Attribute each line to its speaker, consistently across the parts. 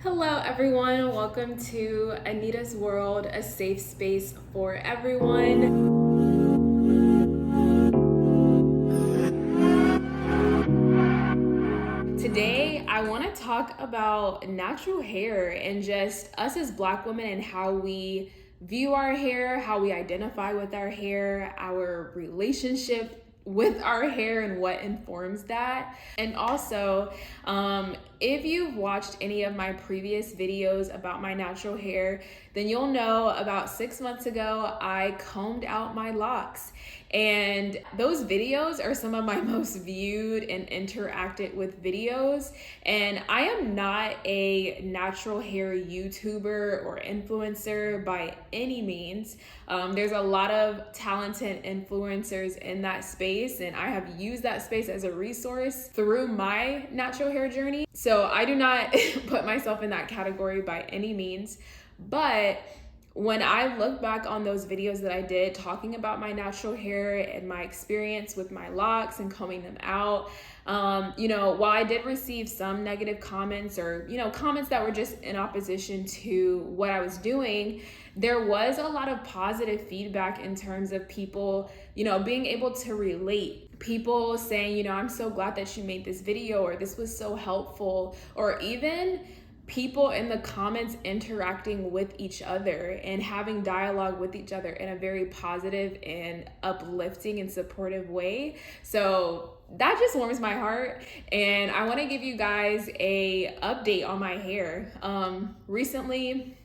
Speaker 1: Hello, everyone. Welcome to Anita's World, a safe space for everyone. Today, I want to talk about natural hair and just us as Black women and how we view our hair, how we identify with our hair, our relationship with our hair and what informs that. And also, if you've watched any of my previous videos about my natural hair, then you'll know about 6 months ago, I combed out my locks. And those videos are some of my most viewed and interacted with videos. And I am not a natural hair YouTuber or influencer by any means. There's a lot of talented influencers in that space, and I have used that space as a resource through my natural hair journey. So I do not put myself in that category by any means. But when I look back on those videos that I did talking about my natural hair and my experience with my locks and combing them out, while I did receive some negative comments or, comments that were just in opposition to what I was doing, there was a lot of positive feedback in terms of people, being able to relate. People saying, I'm so glad that you made this video, or this was so helpful, or even people in the comments interacting with each other and having dialogue with each other in a very positive and uplifting and supportive way. So that just warms my heart, and I want to give you guys a update on my hair. Recently,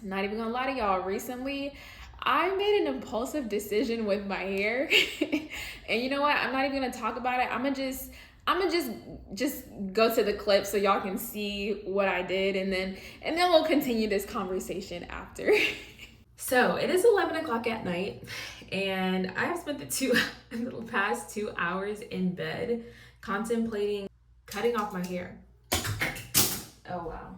Speaker 1: not even gonna lie to y'all, recently I made an impulsive decision with my hair. And you know what? I'm not even gonna talk about it. I'm gonna just go to the clip so y'all can see what I did, and then we'll continue this conversation after. So it is 11 o'clock at night, and I have spent the past 2 hours in bed contemplating cutting off my hair. Oh wow.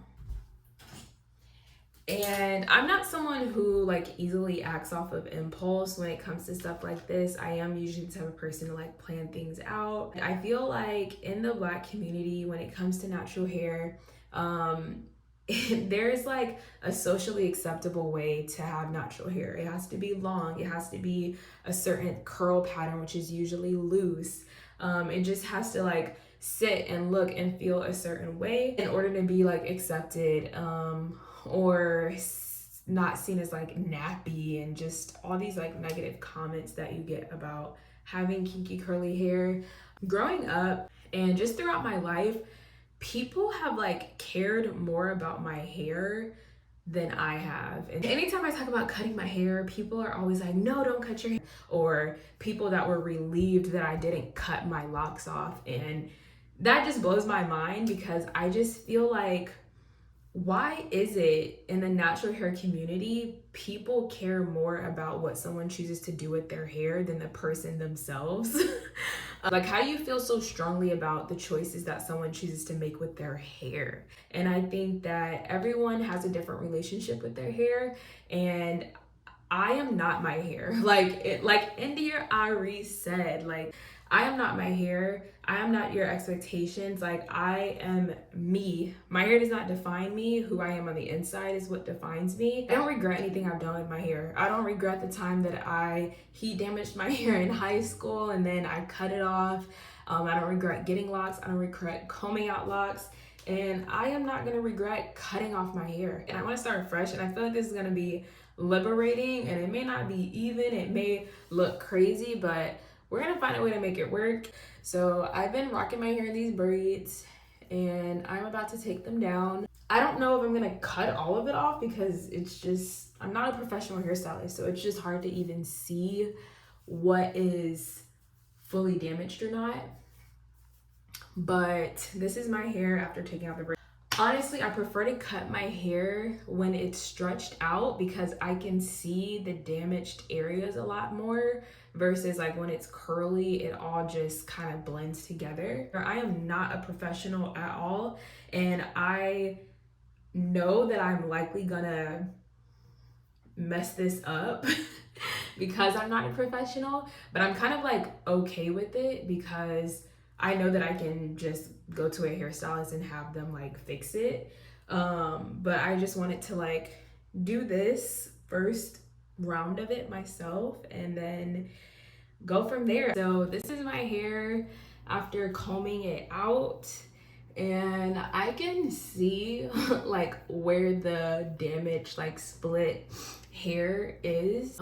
Speaker 1: And I'm not someone who easily acts off of impulse when it comes to stuff like this. I am usually the type of person to plan things out. I feel like in the Black community, when it comes to natural hair, there's a socially acceptable way to have natural hair. It has to be long. It has to be a certain curl pattern, which is usually loose. It just has to sit and look and feel a certain way in order to be accepted, or not seen as nappy, and just all these negative comments that you get about having kinky curly hair. Growing up and just throughout my life, people have cared more about my hair than I have. And anytime I talk about cutting my hair, people are always like, no, don't cut your hair. Or people that were relieved that I didn't cut my locks off. And that just blows my mind, because I just feel like, why is it in the natural hair community, people care more about what someone chooses to do with their hair than the person themselves? How do you feel so strongly about the choices that someone chooses to make with their hair? And I think that everyone has a different relationship with their hair, and I am not my hair. India Ari said, I am not my hair. I am not your expectations. I am me. My hair does not define me. Who I am on the inside is what defines me. I don't regret anything I've done with my hair. I don't regret the time that I heat damaged my hair in high school and then I cut it off. I don't regret getting locks. I don't regret combing out locks. And I am not gonna regret cutting off my hair. And I wanna start fresh, and I feel like this is gonna be liberating, and it may not be even, it may look crazy, but we're gonna find a way to make it work. So I've been rocking my hair in these braids, and I'm about to take them down. I don't know if I'm gonna cut all of it off, because I'm not a professional hairstylist, so it's just hard to even see what is fully damaged or not. But this is my hair after taking out the braids. Honestly, I prefer to cut my hair when it's stretched out, because I can see the damaged areas a lot more, versus when it's curly, it all just kind of blends together. I am not a professional at all, and I know that I'm likely gonna mess this up because I'm not a professional, but I'm kind of okay with it, because I know that I can just go to a hairstylist and have them fix it. But I just wanted to like do this first round of it myself and then go from there. So this is my hair after combing it out, and I can see like where the damaged like split hair is.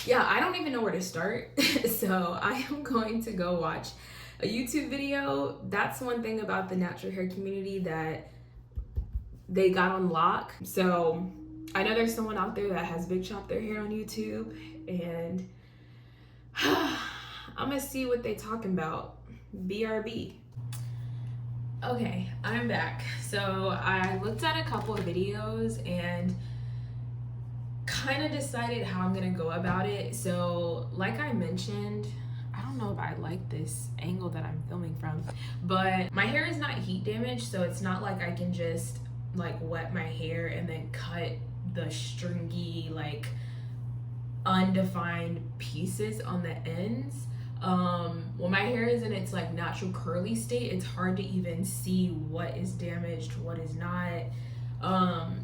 Speaker 1: Yeah, I don't even know where to start. So I am going to go watch a YouTube video. That's one thing about the natural hair community that they got on lock. So I know there's someone out there that has big chop their hair on YouTube, and I'm gonna see what they talking about. BRB. Okay, I'm back. So I looked at a couple of videos and kind of decided how I'm gonna go about it. So like I mentioned, I don't know if I like this angle that I'm filming from, but my hair is not heat damaged, so it's not like I can just like wet my hair and then cut the stringy like undefined pieces on the ends. When my hair is in its like natural curly state, it's hard to even see what is damaged, what is not.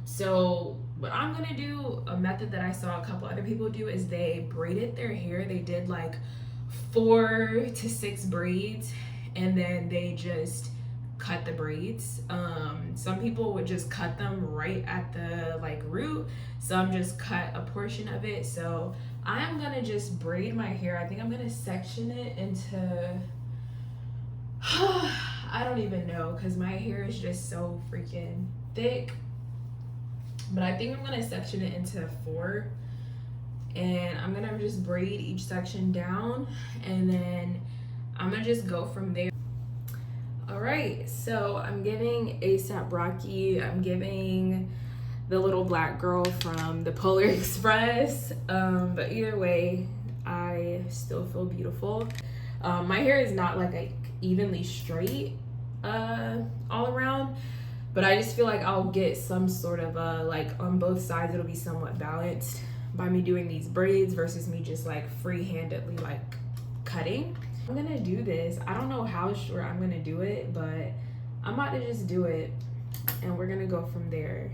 Speaker 1: So what I'm gonna do, a method that I saw a couple other people do, is they braided their hair. They did like 4 to 6 braids, and then they just cut the braids. Some people would just cut them right at the like root. Some just cut a portion of it. So I'm gonna just braid my hair. I think I'm gonna section it into I don't even know, because my hair is just so freaking thick. But I think I'm gonna section it into 4, and I'm gonna just braid each section down, and then I'm gonna just go from there. All right, so I'm giving ASAP Rocky, I'm giving the little black girl from the Polar Express, but either way, I still feel beautiful. My hair is not like evenly straight all around, but I just feel like I'll get some sort of like on both sides it'll be somewhat balanced by me doing these braids versus me just like free-handedly like cutting. I'm gonna do this. I don't know how short I'm gonna do it, but I'm about to just do it and we're gonna go from there.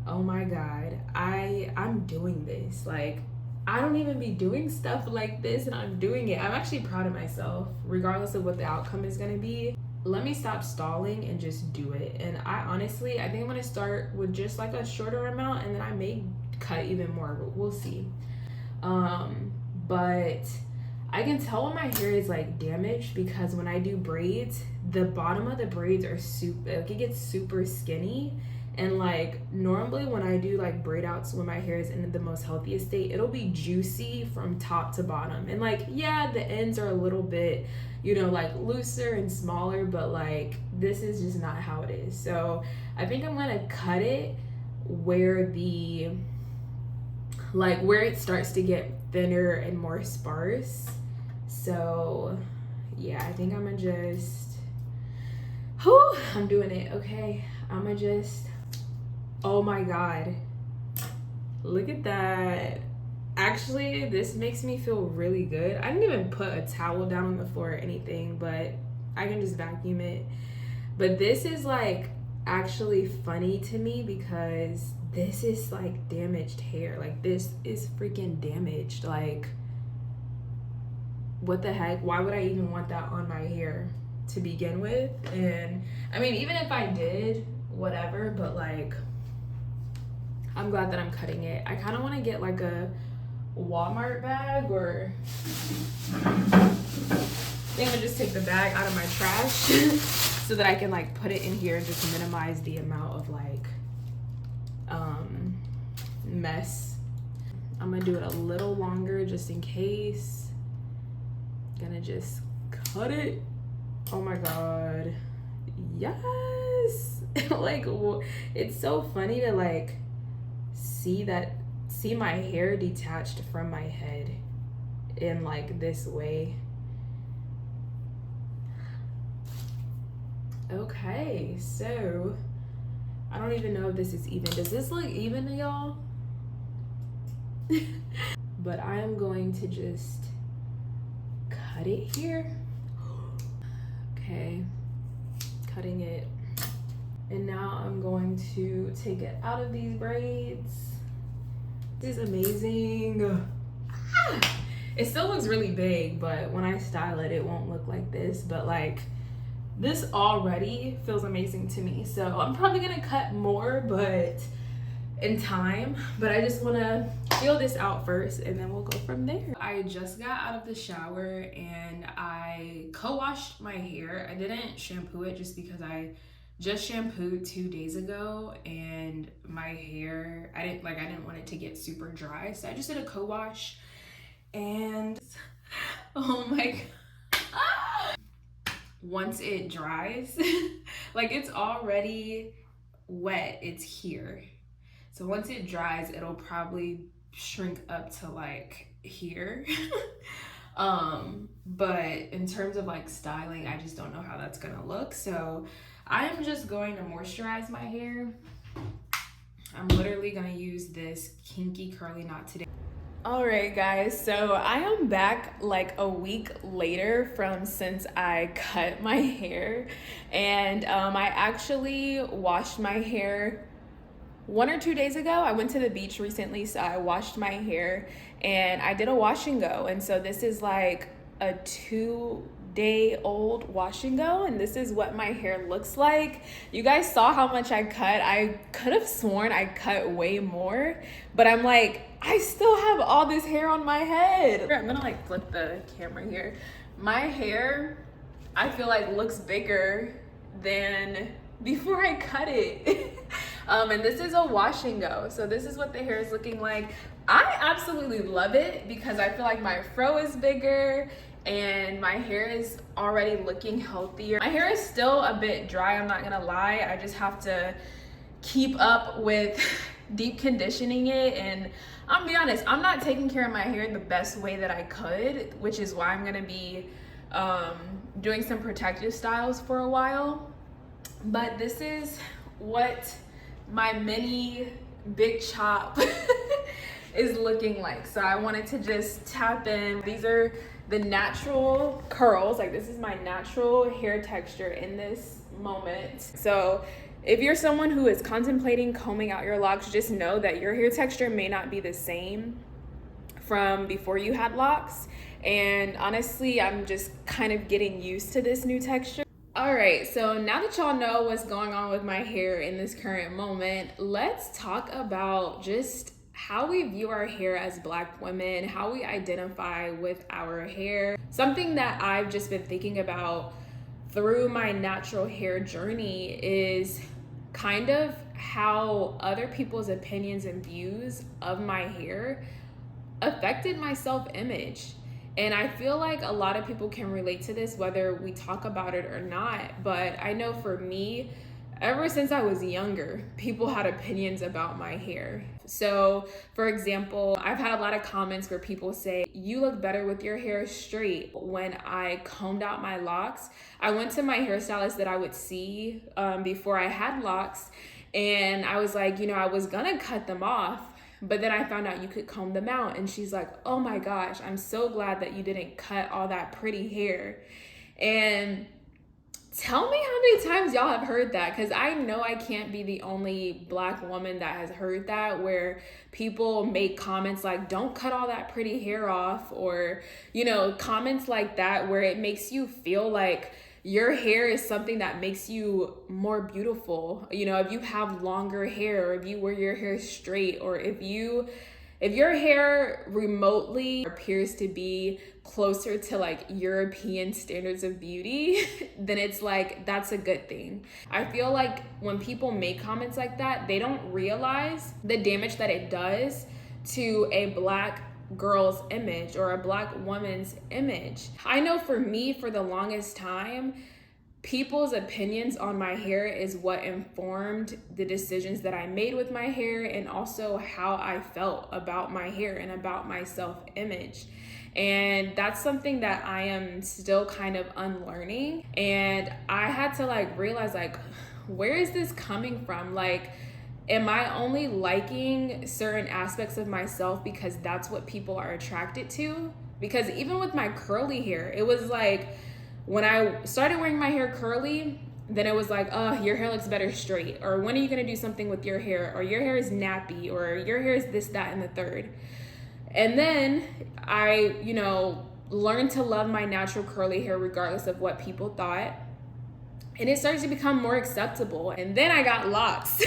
Speaker 1: Oh my God, I'm doing this. Like, I don't even be doing stuff like this, and I'm doing it. I'm actually proud of myself, regardless of what the outcome is gonna be. Let me stop stalling and just do it. And I think I'm gonna start with just like a shorter amount, and then I may cut even more, but we'll see. But I can tell when my hair is like damaged because when I do braids, the bottom of the braids are super, like it gets super skinny. And like normally when I do like braid outs when my hair is in the most healthiest state, it'll be juicy from top to bottom. And like, yeah, the ends are a little bit, you know, like looser and smaller, but like this is just not how it is. So I think I'm gonna cut it where where it starts to get thinner and more sparse. So yeah, I think I'm gonna just, I'm doing it. Okay, I'm gonna just, oh my God, look at that. Actually, this makes me feel really good. I didn't even put a towel down on the floor or anything, but I can just vacuum it. But this is like actually funny to me because this is like damaged hair. Like this is freaking damaged. Like, what the heck? Why would I even want that on my hair to begin with? And I mean, even if I did, whatever, but like, I'm glad that I'm cutting it. I kind of want to get like a Walmart bag, or I think I'm gonna just take the bag out of my trash so that I can like put it in here and just minimize the amount of like mess. I'm gonna do it a little longer just in case. Gonna just cut it. Oh my God, yes. Like, it's so funny to like see my hair detached from my head in like this way. Okay, so I don't even know if this is even. Does this look even to y'all? But I am going to just cut it here. Okay, cutting it. And now I'm going to take it out of these braids. This is amazing. It still looks really big, but when I style it, it won't look like this. But like, this already feels amazing to me. So I'm probably gonna cut more, but in time. But I just wanna feel this out first and then we'll go from there. I just got out of the shower and I co-washed my hair. I didn't shampoo it just because I just shampooed 2 days ago and my hair, I didn't want it to get super dry. So I just did a co-wash and oh my God. Once it dries, like it's already wet, it's here. So once it dries, it'll probably shrink up to like here. But in terms of like styling, I just don't know how that's gonna look. So I am just going to moisturize my hair. I'm literally gonna use this kinky curly knot today. All right, guys, so I am back like a week later from since I cut my hair, and I actually washed my hair 1 or 2 days ago. I went to the beach recently, so I washed my hair and I did a wash and go. And so this is like a 2-day-old wash and go, and this is what my hair looks like. You guys saw how much I cut. I could have sworn I cut way more, but I'm like, I still have all this hair on my head. I'm gonna like flip the camera here. My hair, I feel like looks bigger than before I cut it. And this is a wash and go. So this is what the hair is looking like. I absolutely love it because I feel like my fro is bigger and my hair is already looking healthier. My hair is still a bit dry, I'm not gonna lie. I just have to keep up with deep conditioning it, and I'll be honest, I'm not taking care of my hair the best way that I could, which is why I'm gonna be doing some protective styles for a while. But this is what my mini big chop is looking like. So I wanted to just tap in. These are the natural curls. Like, this is my natural hair texture in this moment. So if you're someone who is contemplating combing out your locks, just know that your hair texture may not be the same from before you had locks. And honestly, I'm just kind of getting used to this new texture. All right, so now that y'all know what's going on with my hair in this current moment, let's talk about just how we view our hair as Black women, how we identify with our hair. Something that I've just been thinking about through my natural hair journey is kind of how other people's opinions and views of my hair affected my self-image. And I feel like a lot of people can relate to this, whether we talk about it or not. But I know for me, ever since I was younger, people had opinions about my hair. So, for example, I've had a lot of comments where people say, you look better with your hair straight. When I combed out my locks, I went to my hairstylist that I would see before I had locks. And I was like, I was gonna cut them off, but then I found out you could comb them out. And she's like, oh my gosh, I'm so glad that you didn't cut all that pretty hair. And tell me how many times y'all have heard that, because I know I can't be the only Black woman that has heard that, where people make comments like, don't cut all that pretty hair off, or, comments like that where it makes you feel like your hair is something that makes you more beautiful. If you have longer hair, or if you wear your hair straight, or if your hair remotely appears to be closer to like European standards of beauty, then it's like, that's a good thing. I feel like when people make comments like that, they don't realize the damage that it does to a Black girl's image or a Black woman's image. I know for me, for the longest time, people's opinions on my hair is what informed the decisions that I made with my hair, and also how I felt about my hair and about my self-image. And that's something that I am still kind of unlearning. And I had to realize, where is this coming from? Am I only liking certain aspects of myself because that's what people are attracted to? Because even with my curly hair, it was like, when I started wearing my hair curly, then it was like, oh, your hair looks better straight, or when are you going to do something with your hair, or your hair is nappy, or your hair is this, that, and the third. And then I, learned to love my natural curly hair regardless of what people thought. And it started to become more acceptable. And then I got locks.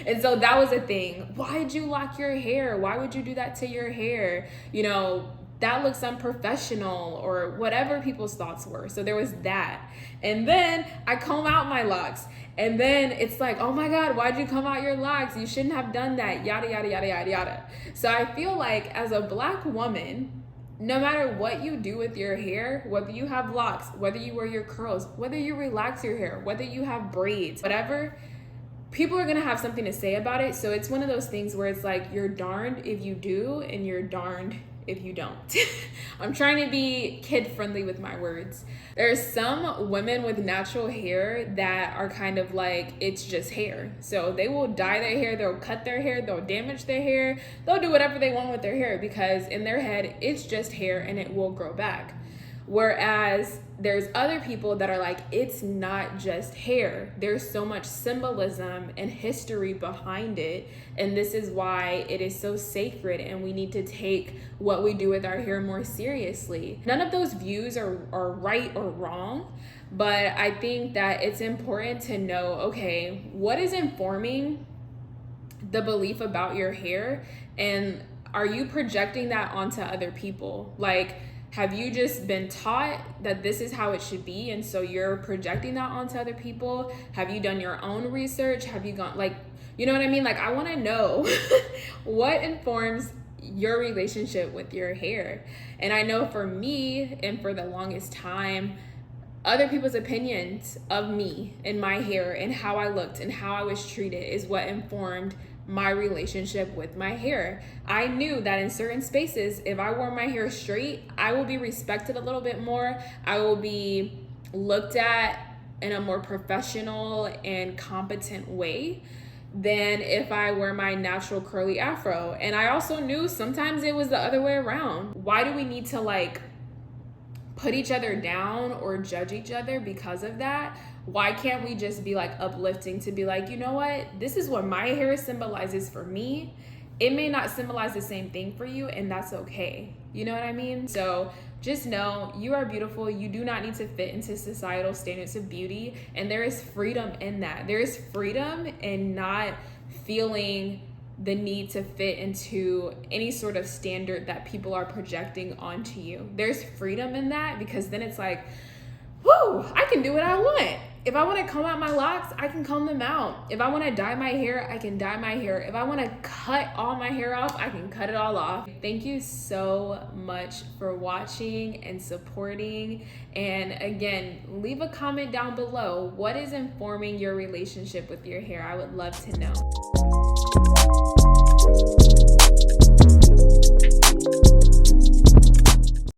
Speaker 1: And so that was a thing. Why did you lock your hair? Why would you do that to your hair? That looks unprofessional, or whatever people's thoughts were. So there was that. And then I comb out my locks. And then it's like, oh my God, why'd you comb out your locks? You shouldn't have done that, yada, yada, yada, yada, yada. So I feel like as a Black woman, no matter what you do with your hair, whether you have locks, whether you wear your curls, whether you relax your hair, whether you have braids, whatever, people are gonna have something to say about it. So it's one of those things where it's like, you're darned if you do, and you're darned if you don't. I'm trying to be kid friendly with my words. There's some women with natural hair that are kind of like, it's just hair. So they will dye their hair, they'll cut their hair, they'll damage their hair, they'll do whatever they want with their hair because in their head, it's just hair and it will grow back. Whereas there's other people that are like, it's not just hair. There's so much symbolism and history behind it. And this is why it is so sacred, and we need to take what we do with our hair more seriously. None of those views are right or wrong, but I think that it's important to know, okay, what is informing the belief about your hair? And are you projecting that onto other people? Like, have you just been taught that this is how it should be, and so you're projecting that onto other people? Have you done your own research? Have you gone, like, you know what I mean? Like, I want to know what informs your relationship with your hair. And I know for me, and for the longest time, other people's opinions of me and my hair and how I looked and how I was treated is what informed my relationship with my hair. I knew that in certain spaces, if I wore my hair straight, I will be respected a little bit more. I will be looked at in a more professional and competent way than if I wear my natural curly afro. And I also knew sometimes it was the other way around. Why do we need to put each other down or judge each other because of that? Why can't we just be uplifting to be like, you know what? This is what my hair symbolizes for me. It may not symbolize the same thing for you, and that's okay. You know what I mean? So just know you are beautiful. You do not need to fit into societal standards of beauty, and there is freedom in that. There is freedom in not feeling the need to fit into any sort of standard that people are projecting onto you. There's freedom in that, because then it's like, whoo, I can do what I want. If I want to comb out my locks, I can comb them out. If I want to dye my hair, I can dye my hair. If I want to cut all my hair off, I can cut it all off. Thank you so much for watching and supporting. And again, leave a comment down below. What is informing your relationship with your hair? I would love to know.